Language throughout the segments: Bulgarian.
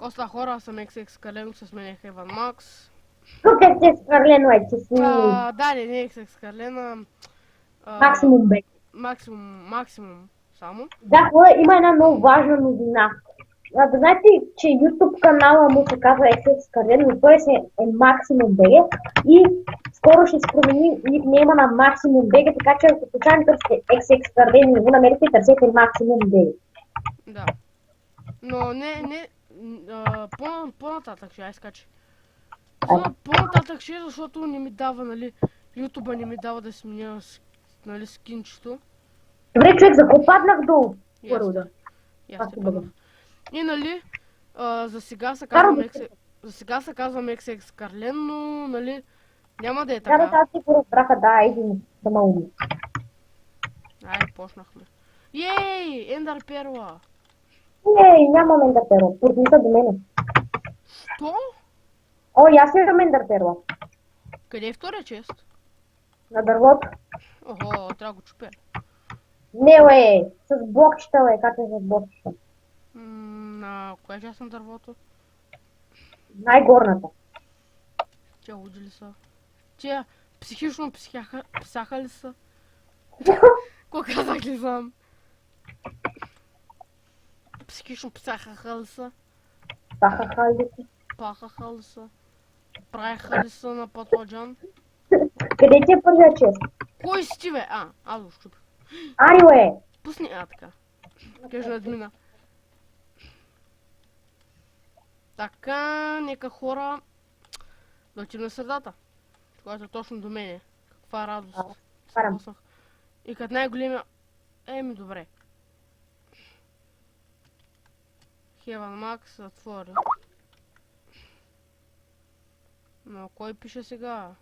Оста хора, аз съм XX Калено, се сменях Иван Макс. Тук е се свърлено е, че си Да, не е XX Калена. максимум бек. Максимум само. Да, има една много важна новина. Да знаете, че YouTube канала му се казва XX Карлен, но той е Maximum BG и скоро ще се промени никнейма на Maximum BG, така че ако случайно търсите XX Карлен, не го намерите, търсете Maximum BG. Да. Но не, по-нататък ще изкачи. По-нататък ще, защото не ми дава, нали, YouTube не ми дава да сменя, нали, скинчето. Добре, човек, за какво паднах долу? И аз Първо да. да. И аз Аз те ти паднах. бъдам. И нали, за сега се Каро казвам да XX, за сега се казвам XX Карлен, но, нали, няма да е Да, така. аз си го разбраха, да, един да ме уби. Ай, почнахме. Ей, Ендър Перла. Не, няма Мендърперла, пурница до мене. Що? О, и аз имам Мендърперла. Къде е втория чест? На дървото. Охо, трябва да го чупя. Не, бе, с блокчета, бе, как е с блокчета? На коя част на дървото? Най-горната. Тя луди ли са? Тя психично псяха ли са? Ко казах ли знам? Психично псяха ли са? Пахаха ли си? Пахаха ли са? Правиха ли са на патладжан? Къде ти е първия чест? Кой си ти, бе? Аз го щупих. Ани, бе! Пусни, така. Кажа на админа. Така, нека хора да отидем на средата. Когато е точно до мене. Каква радост. Карам. И като най-големия... Еми, добре. Хеван Макс затвори. Но кой пише сега?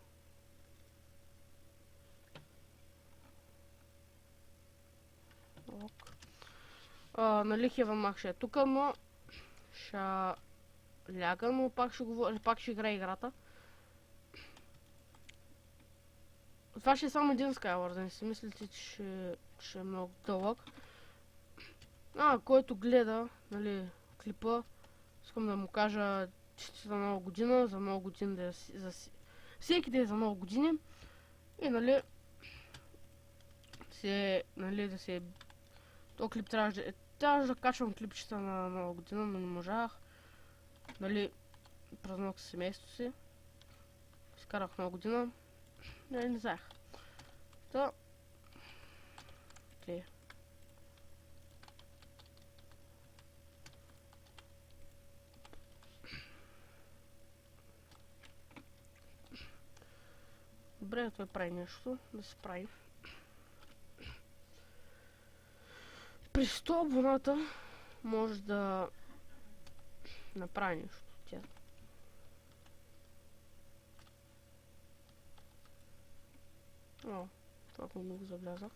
Нали Хеван Макс ще е тука, но ще ляга, но пак ще играе играта. Това ще е само един Skyward, да не си мислите, че е много дълъг. Който гледа, нали, клипа, искам да му кажа честита нова година, за нова година да всеки ден за нова години. И нали, да се... То клип трябваше да качвам клипчета на нова година, но не можах. Нали, празнувах с семейството си. Изкарах нова година. Не знаех. Та... Окей. Добре, той прави нещо, да се прави. При 100 абоната може да направи нещо. Това много заблязах.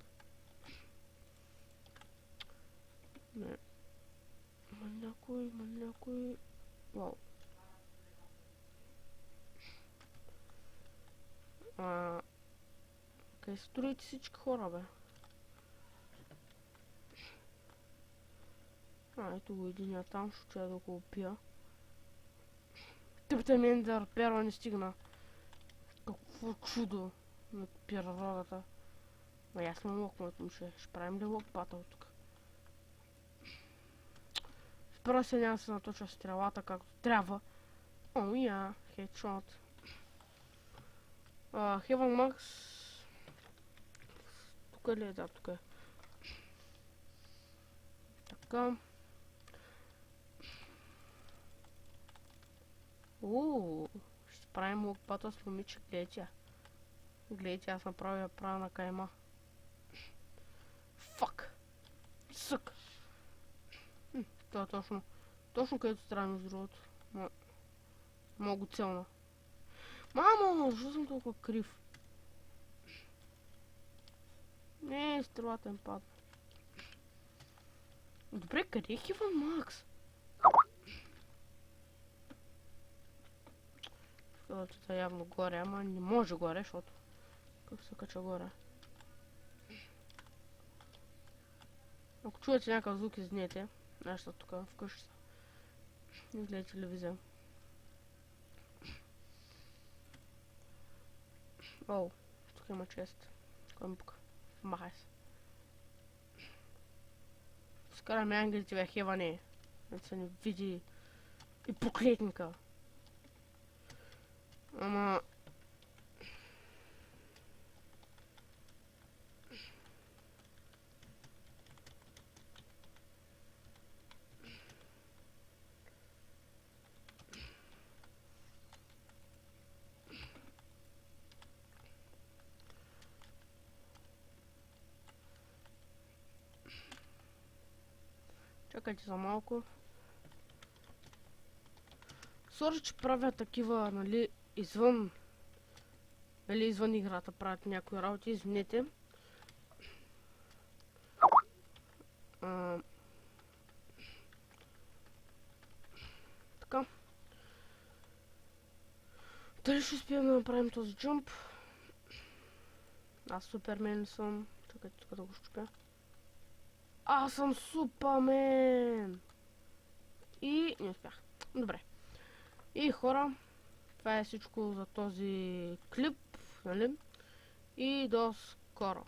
Не. Има някой... Вау. Къде строите всички хора, бе? Ето го единия там, ще чуя да го опия. Тъпта ми Ендър Перла не стигна. Какво чудо на природата. Аз сме лок, моето момче. Ще правим ли лок батъл тук? Първо се няма да се наточа стрелата както трябва. Хедшот. Хеван Макс. Тук ли е? Да, тук е. Така. Ще правим лок батъл с момиче. Гледайте, аз направя на кайма. Фак! Сък! Това е точно където трябва между другото. Много целно. Мамо, защо съм толкова крив? Не, стрелата им падна. Добре, къде е Хиван Макс? Стрелата е явно горе, ама не може горе, защото... Как се кача горе? Ако чуете някакъв звук, извинете. Нещо тук вкъщи. Не гледай телевизия. Оу, тук има чест. Кой ми пука? Махай се. Скараме ангелите, бе, хеване. Да се не види и проклетника. Ама... Чакайте за малко. Сори, че правя такива, нали, извън играта правят някои работи, извинете. Така. Дали ще успеем да направим този джумп? Аз супермен ли съм? Чакайте тук да го щупя. Аз съм Супермен! И не успях. Добре. И хора, това е всичко за този клип, нали? И до скоро.